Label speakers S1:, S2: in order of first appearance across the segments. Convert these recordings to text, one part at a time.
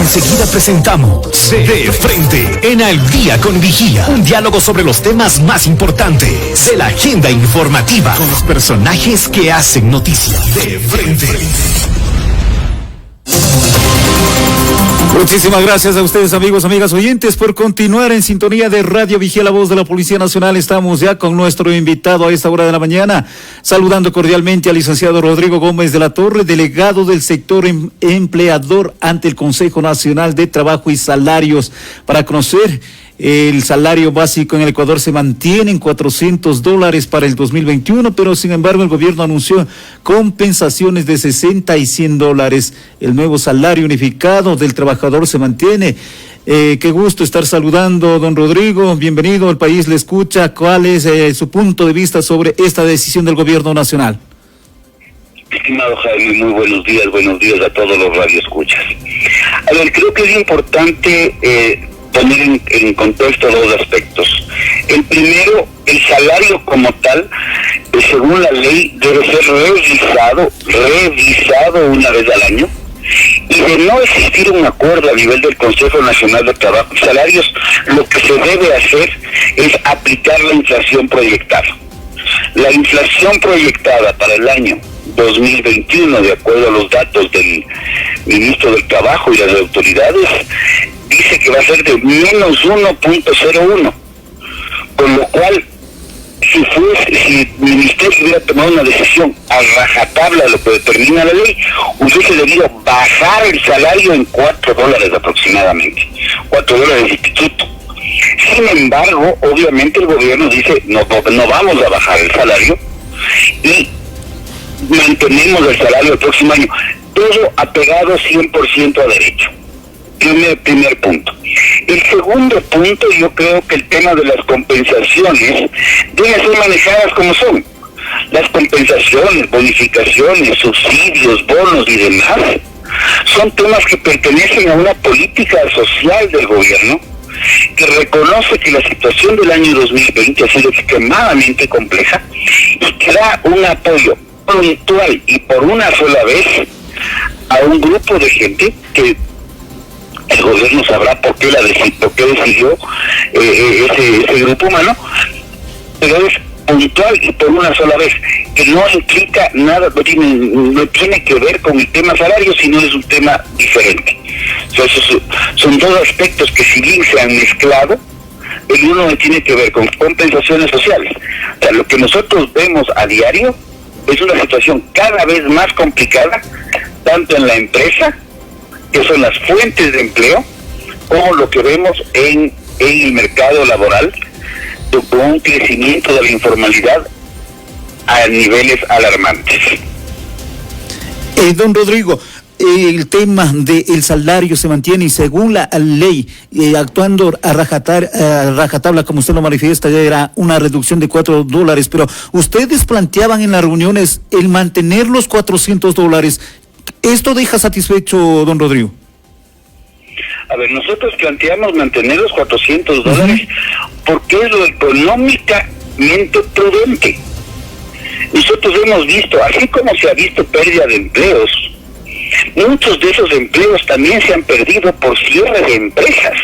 S1: Enseguida presentamos De Frente en Al Día con Vigía, un diálogo sobre los temas más importantes de la agenda informativa con los personajes que hacen noticia. De Frente.
S2: Muchísimas gracias a ustedes, amigos, amigas oyentes, por continuar en sintonía de Radio Vigía, la voz de la Policía Nacional. Estamos ya con nuestro invitado a esta hora de la mañana, saludando cordialmente al licenciado Rodrigo Gómez de la Torre, delegado del sector empleador ante el Consejo Nacional de Trabajo y Salarios, para conocer el salario básico en el Ecuador. Se mantiene en $400 para el 2021, pero sin embargo el gobierno anunció compensaciones de $60 y $100. El nuevo salario unificado del trabajador se mantiene. Qué gusto estar saludando, don Rodrigo. Bienvenido, el país le escucha. ¿Cuál es su punto de vista sobre esta decisión del gobierno nacional?
S3: Estimado Jaime, muy buenos días a todos los radioescuchas. A ver, creo que es importante poner en contexto dos aspectos. El primero, el salario como tal, según la ley, debe ser revisado una vez al año, y de no existir un acuerdo a nivel del Consejo Nacional de Trabajo y Salarios, lo que se debe hacer es aplicar la inflación proyectada. La inflación proyectada para el año 2021, de acuerdo a los datos del ministro del Trabajo y las autoridades, dice que va a ser de menos 1.01, con lo cual, si el ministerio hubiera tomado una decisión a rajatabla, lo que determina la ley, hubiese debido bajar el salario en $4 aproximadamente, $4 instituto. Sin embargo, obviamente el gobierno dice, no vamos a bajar el salario y mantenemos el salario el próximo año, todo apegado 100% a derecho. Primer punto. El segundo punto, yo creo que el tema de las compensaciones deben ser manejadas como son. Las compensaciones, bonificaciones, subsidios, bonos y demás son temas que pertenecen a una política social del gobierno, que reconoce que la situación del año 2020 ha sido extremadamente compleja y que da un apoyo puntual y por una sola vez a un grupo de gente que el gobierno sabrá por qué decidió ese grupo humano, pero es puntual y por una sola vez, que no implica nada, no tiene que ver con el tema salario, sino es un tema diferente. O sea, esos son dos aspectos que, si bien se han mezclado, el uno tiene que ver con compensaciones sociales. O sea, lo que nosotros vemos a diario es una situación cada vez más complicada, tanto en la empresa, que son las fuentes de empleo, como lo que vemos en el mercado laboral, con un crecimiento de la informalidad a niveles alarmantes.
S2: Don Rodrigo, el tema del salario se mantiene y según la ley, actuando a rajatabla, como usted lo manifiesta, ya era una reducción de $4, pero ustedes planteaban en las reuniones el mantener los $400. ¿Esto deja satisfecho, don Rodrigo?
S3: A ver, nosotros planteamos mantener los $400 porque es lo económicamente prudente. Nosotros hemos visto, así como se ha visto pérdida de empleos, muchos de esos empleos también se han perdido por cierre de empresas.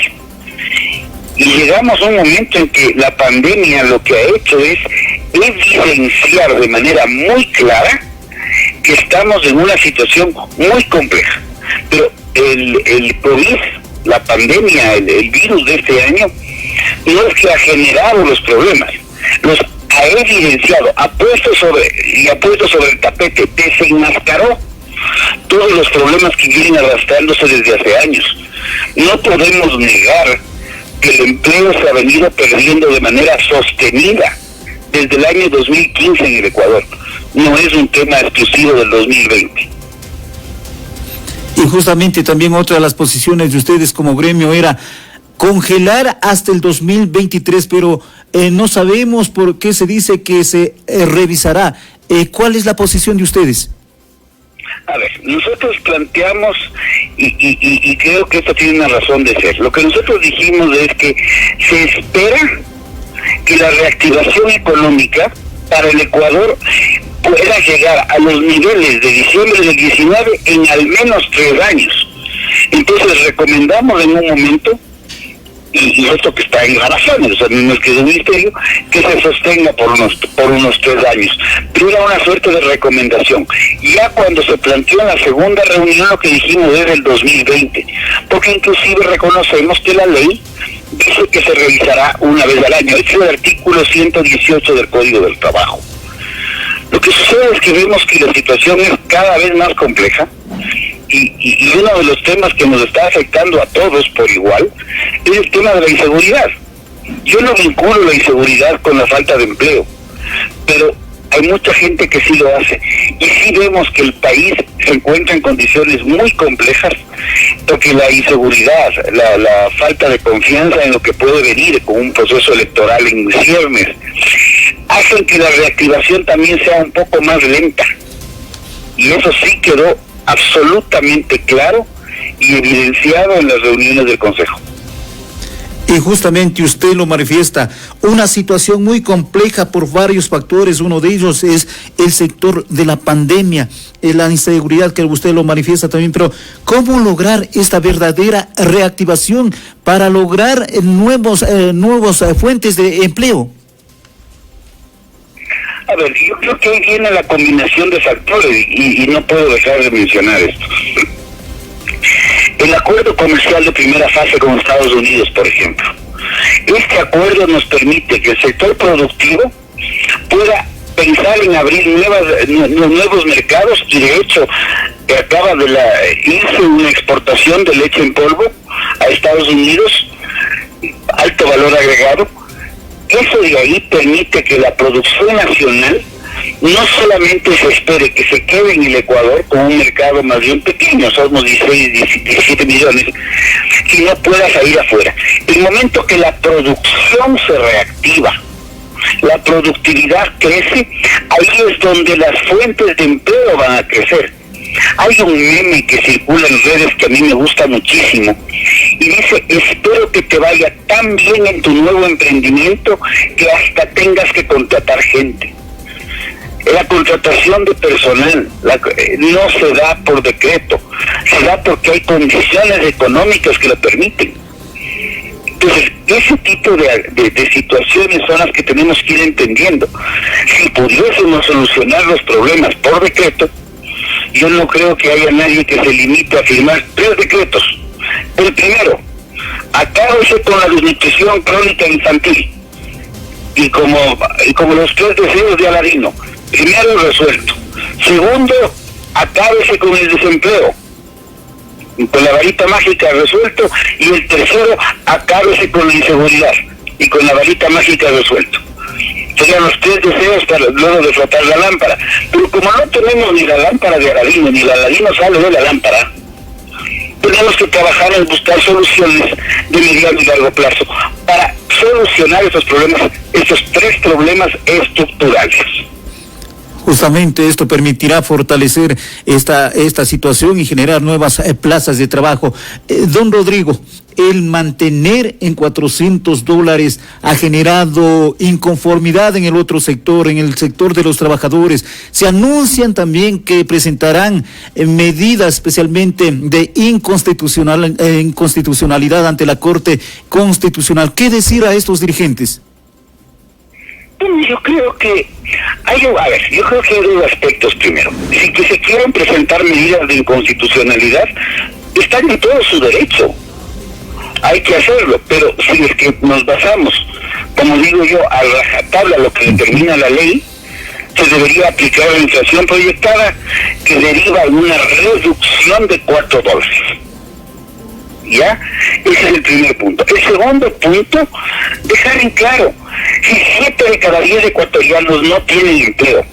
S3: Y llegamos a un momento en que la pandemia lo que ha hecho es evidenciar de manera muy clara que estamos en una situación muy compleja. Pero el COVID, la pandemia, el virus de este año, no es que ha generado los problemas, los ha evidenciado, ha puesto sobre el tapete, desenmascaró todos los problemas que vienen arrastrándose desde hace años. No podemos negar que el empleo se ha venido perdiendo de manera sostenida desde el año 2015 en el Ecuador. No es un tema exclusivo del 2020.
S2: Y justamente también otra de las posiciones de ustedes como gremio era congelar hasta el 2023, pero no sabemos por qué se dice que se revisará. ¿Cuál es la posición de ustedes?
S3: A ver, nosotros planteamos, y creo que esto tiene una razón de ser, lo que nosotros dijimos es que se espera que la reactivación económica para el Ecuador pueda llegar a los niveles de diciembre del 19 en al menos 3 años. Entonces recomendamos en un momento, y esto que está en grabaciones, o sea, no es que es un misterio, que se sostenga por unos 3 años. Pero era una suerte de recomendación. Ya cuando se planteó en la segunda reunión, lo que dijimos es el 2020, porque inclusive reconocemos que la ley dice que se revisará una vez al año. Ese es el artículo 118 del Código del Trabajo. Lo que sucede es que vemos que la situación es cada vez más compleja, y uno de los temas que nos está afectando a todos por igual es el tema de la inseguridad. Yo no vinculo la inseguridad con la falta de empleo, pero hay mucha gente que sí lo hace, y sí vemos que el país se encuentra en condiciones muy complejas, porque la inseguridad, la falta de confianza en lo que puede venir con un proceso electoral en ciernes, hacen que la reactivación también sea un poco más lenta, y eso sí quedó absolutamente claro y evidenciado en las reuniones del Consejo.
S2: Y justamente usted lo manifiesta, una situación muy compleja por varios factores. Uno de ellos es el sector de la pandemia, la inseguridad que usted lo manifiesta también, pero ¿cómo lograr esta verdadera reactivación para lograr nuevos fuentes de empleo?
S3: A ver, yo creo que ahí viene la combinación de factores, y no puedo dejar de mencionar esto. El acuerdo comercial de primera fase con Estados Unidos, por ejemplo. Este acuerdo nos permite que el sector productivo pueda pensar en abrir nuevos mercados, y de hecho acaba de irse una exportación de leche en polvo a Estados Unidos, alto valor agregado. Eso de ahí permite que la producción nacional no solamente se espere que se quede en el Ecuador con un mercado más bien pequeño, somos 17 millones, sino pueda salir afuera. El momento que la producción se reactiva, la productividad crece, ahí es donde las fuentes de empleo van a crecer. Hay un meme que circula en redes que a mí me gusta muchísimo y dice: espero que te vaya tan bien en tu nuevo emprendimiento que hasta tengas que contratar gente. La contratación de personal no se da por decreto, se da porque hay condiciones económicas que lo permiten. Entonces, ese tipo de situaciones son las que tenemos que ir entendiendo. Si pudiésemos solucionar los problemas por decreto, yo no creo que haya nadie que se limite a firmar 3 decretos. El primero, acábese con la desnutrición crónica infantil, y como los 3 deseos de Aladino. Primero, resuelto. Segundo, acábese con el desempleo, con la varita mágica, resuelto. Y el tercero, acábese con la inseguridad, y con la varita mágica, resuelto. Serían los 3 deseos para luego de flotar la lámpara. Pero como no tenemos ni la lámpara de Aladino, ni la Aladino sale de la lámpara, tenemos que trabajar en buscar soluciones de mediano y largo plazo para solucionar estos 3 problemas estructurales.
S2: Justamente esto permitirá fortalecer esta situación y generar nuevas plazas de trabajo. Don Rodrigo, el mantener en $400 ha generado inconformidad en el otro sector, en el sector de los trabajadores. Se anuncian también que presentarán medidas especialmente de inconstitucionalidad ante la Corte Constitucional. ¿Qué decir a estos dirigentes?
S3: Yo creo que hay 2 aspectos. Primero, si que se quieren presentar medidas de inconstitucionalidad, están en todo su derecho, hay que hacerlo, pero si es que nos basamos, como digo yo, a rajatabla lo que determina la ley, se debería aplicar la inflación proyectada, que deriva en una reducción de $4. ¿Ya? Ese es el primer punto. El segundo punto, dejar en claro, si 7 de cada 10 ecuatorianos no tienen empleo,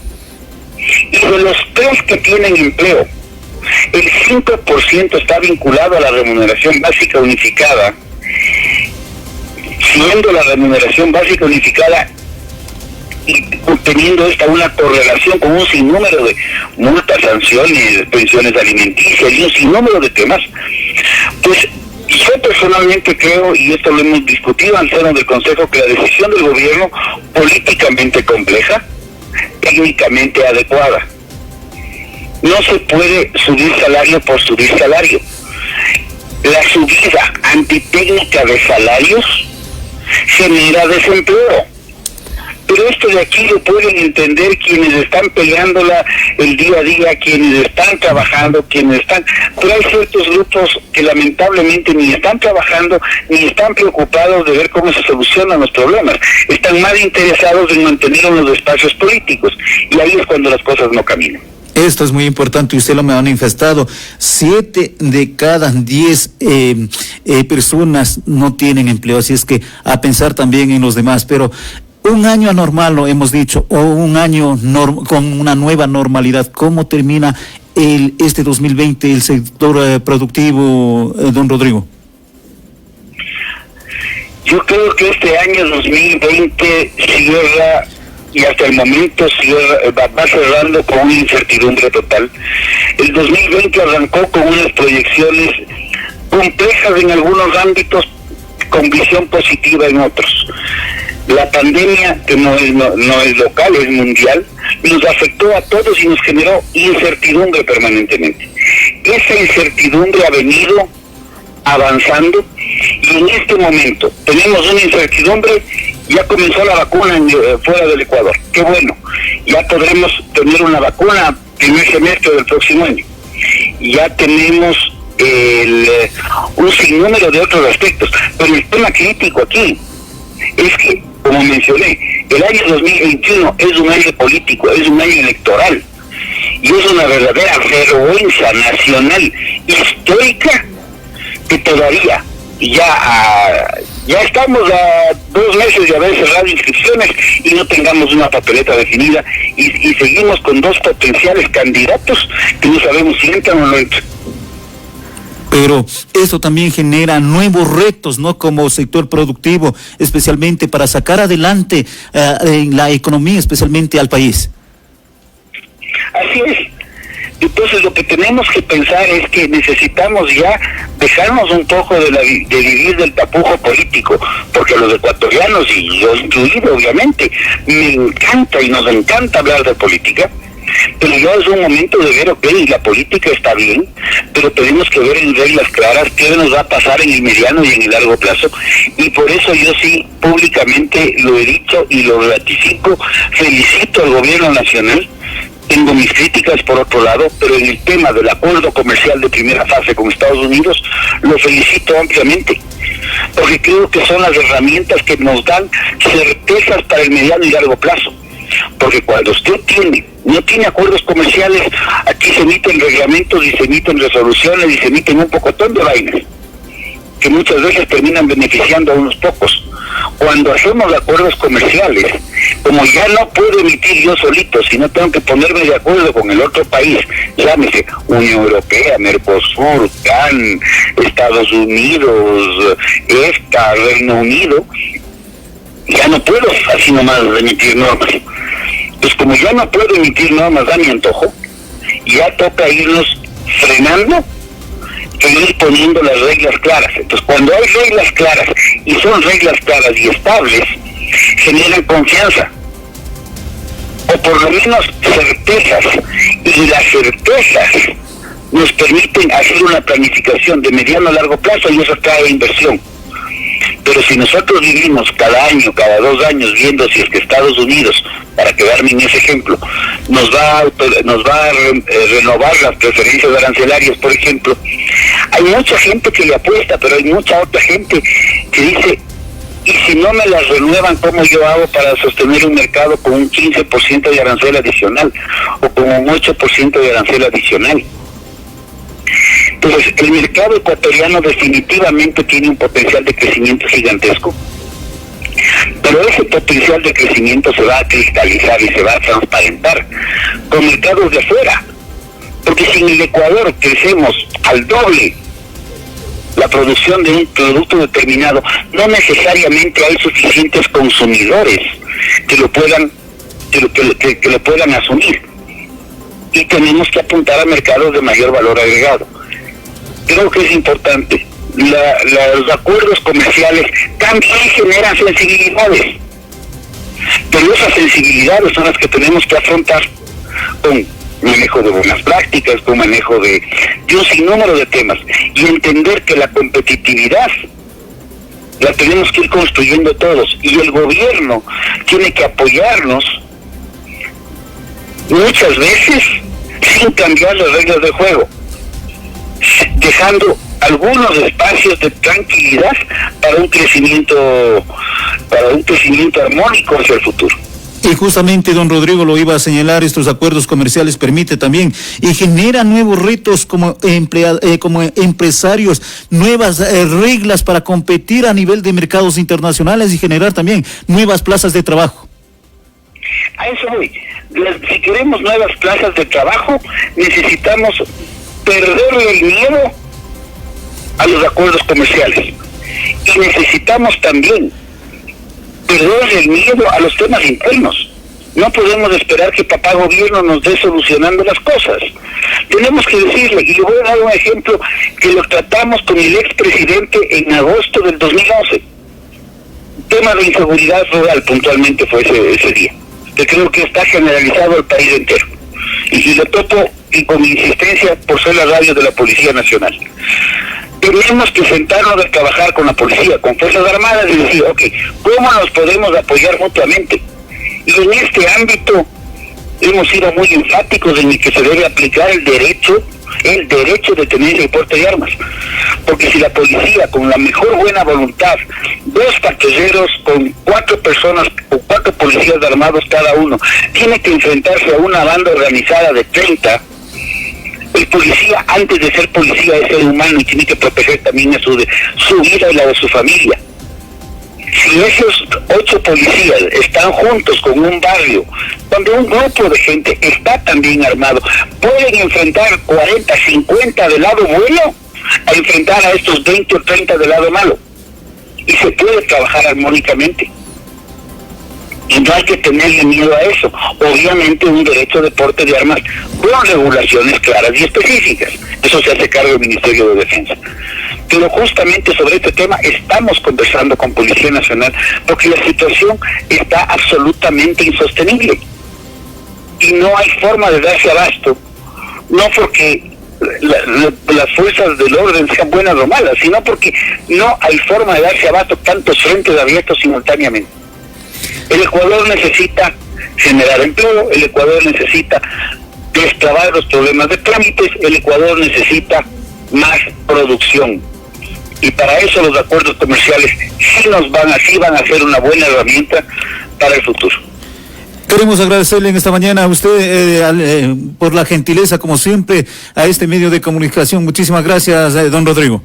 S3: y de los 3 que tienen empleo, el 5% está vinculado a la remuneración básica unificada, siendo la remuneración básica unificada y teniendo una correlación con un sinnúmero de multas, sanciones, pensiones alimenticias y un sinnúmero de temas, pues yo personalmente creo, y esto lo hemos discutido al seno del Consejo, que la decisión del gobierno, políticamente compleja, técnicamente adecuada. No se puede subir salario por subir salario. la subida antitécnica de salarios genera desempleo. Pero esto de aquí lo pueden entender quienes están peleándola el día a día, quienes están trabajando, pero hay ciertos grupos que lamentablemente ni están trabajando, ni están preocupados de ver cómo se solucionan los problemas. Están más interesados en mantener unos espacios políticos, y ahí es cuando las cosas no caminan.
S2: Esto es muy importante y usted lo me ha manifestado. 7 de cada 10 personas no tienen empleo, así es que a pensar también en los demás, pero un año anormal, lo hemos dicho, o un año con una nueva normalidad. ¿Cómo termina este 2020 el sector productivo, don Rodrigo?
S3: Yo creo que este año 2020 cierra, y hasta el momento va cerrando con una incertidumbre total. El 2020 arrancó con unas proyecciones complejas en algunos ámbitos, con visión positiva en otros. La pandemia, que no es local, es mundial, nos afectó a todos y nos generó incertidumbre permanentemente. Esa incertidumbre ha venido avanzando, y en este momento tenemos una incertidumbre. Ya comenzó la vacuna fuera del Ecuador. Qué bueno. Ya podremos tener una vacuna primer semestre del próximo año. Ya tenemos un sinnúmero de otros aspectos. Pero el tema crítico aquí es que, como mencioné, el año 2021 es un año político, es un año electoral. Y es una verdadera vergüenza nacional histórica que todavía ya estamos a 2 meses de haber cerrado inscripciones y no tengamos una papeleta definida, y seguimos con 2 potenciales candidatos que no sabemos si entran o no entran.
S2: Pero eso también genera nuevos retos, ¿no? Como sector productivo, especialmente para sacar adelante la economía, especialmente al país.
S3: Así es. Entonces lo que tenemos que pensar es que necesitamos ya dejarnos un poco de vivir del tapujo político, porque los ecuatorianos, y yo incluido obviamente, me encanta y nos encanta hablar de política, pero ya es un momento de ver, la política está bien, pero tenemos que ver en reglas claras qué nos va a pasar en el mediano y en el largo plazo, y por eso yo sí públicamente lo he dicho y lo ratifico, felicito al gobierno nacional. Tengo mis críticas por otro lado, pero en el tema del acuerdo comercial de primera fase con Estados Unidos, lo felicito ampliamente, porque creo que son las herramientas que nos dan certezas para el mediano y largo plazo. Porque cuando usted no tiene acuerdos comerciales, aquí se emiten reglamentos y se emiten resoluciones y se emiten un pocotón de vainas, que muchas veces terminan beneficiando a unos pocos. Cuando hacemos acuerdos comerciales, como ya no puedo emitir yo solito, sino tengo que ponerme de acuerdo con el otro país, llámese Unión Europea, Mercosur, CAN, Estados Unidos, EFTA, Reino Unido, ya no puedo así nomás emitir normas. Pues como ya no puedo emitir normas a mi antojo, ya toca irnos frenando e ir poniendo las reglas claras. Entonces, cuando hay reglas claras, y son reglas claras y estables, generan confianza, o por lo menos certezas, y las certezas nos permiten hacer una planificación de mediano a largo plazo, y eso trae inversión. Pero si nosotros vivimos cada año, cada 2 años, viendo si es que Estados Unidos, para quedarme en ese ejemplo, nos va a renovar las preferencias arancelarias, por ejemplo, hay mucha gente que le apuesta, pero hay mucha otra gente que dice, y si no me las renuevan, ¿cómo yo hago para sostener un mercado con un 15% de arancel adicional o con un 8% de arancel adicional? Entonces, el mercado ecuatoriano definitivamente tiene un potencial de crecimiento gigantesco, pero ese potencial de crecimiento se va a cristalizar y se va a transparentar con mercados de afuera, porque si en el Ecuador crecemos al doble la producción de un producto determinado, no necesariamente hay suficientes consumidores que lo puedan asumir, y tenemos que apuntar a mercados de mayor valor agregado. Creo que es importante. Los acuerdos comerciales también generan sensibilidades, pero esas sensibilidades son las que tenemos que afrontar con manejo de buenas prácticas, con manejo de un sinnúmero de temas, y entender que la competitividad la tenemos que ir construyendo todos, y el gobierno tiene que apoyarnos muchas veces sin cambiar las reglas del juego, dejando algunos espacios de tranquilidad para un crecimiento armónico hacia el futuro.
S2: Y justamente don Rodrigo lo iba a señalar, estos acuerdos comerciales permite también y genera nuevos retos como empresarios, nuevas reglas para competir a nivel de mercados internacionales y generar también nuevas plazas de trabajo.
S3: A eso voy. Si queremos nuevas plazas de trabajo, necesitamos perderle el miedo a los acuerdos comerciales. Y necesitamos también perderle el miedo a los temas internos. No podemos esperar que papá gobierno nos dé solucionando las cosas. Tenemos que decirle, y le voy a dar un ejemplo que lo tratamos con el expresidente en agosto del 2011. Tema de inseguridad rural puntualmente fue ese día, que creo que está generalizado al país entero. Y lo topo y con insistencia por ser la radio de la Policía Nacional. Tenemos que sentarnos a trabajar con la policía, con Fuerzas Armadas y decir, ¿cómo nos podemos apoyar mutuamente? Y en este ámbito hemos sido muy enfáticos en el que se debe aplicar el derecho de tenencia y porte de armas. Porque si la policía, con la mejor buena voluntad, 2 patrulleros con 4 personas, o 4 policías armados cada uno, tiene que enfrentarse a una banda organizada de 30, el policía, antes de ser policía, es ser humano y tiene que proteger también a su vida y la de su familia. Si esos 8 policías están juntos con un barrio, donde un grupo de gente está también armado, pueden enfrentar 40, 50 del lado bueno, a enfrentar a estos 20 o 30 del lado malo. Y se puede trabajar armónicamente. Y no hay que tenerle miedo a eso. Obviamente un derecho de porte de armas con regulaciones claras y específicas. Eso se hace cargo del Ministerio de Defensa. Pero justamente sobre este tema estamos conversando con Policía Nacional porque la situación está absolutamente insostenible. Y no hay forma de darse abasto, no porque las fuerzas del orden sean buenas o malas, sino porque no hay forma de darse abasto tantos frentes abiertos simultáneamente. El Ecuador necesita generar empleo, el Ecuador necesita destrabar los problemas de trámites, el Ecuador necesita más producción. Y para eso los acuerdos comerciales sí van a ser una buena herramienta para el futuro.
S2: Queremos agradecerle en esta mañana a usted por la gentileza, como siempre, a este medio de comunicación. Muchísimas gracias, don Rodrigo.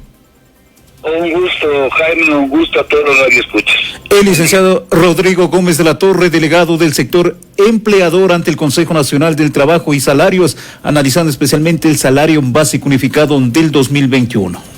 S3: Un gusto, Jaime, un gusto a todos los radioescuchas.
S2: El licenciado Rodrigo Gómez de la Torre, delegado del sector empleador ante el Consejo Nacional del Trabajo y Salarios, analizando especialmente el salario básico unificado del 2021.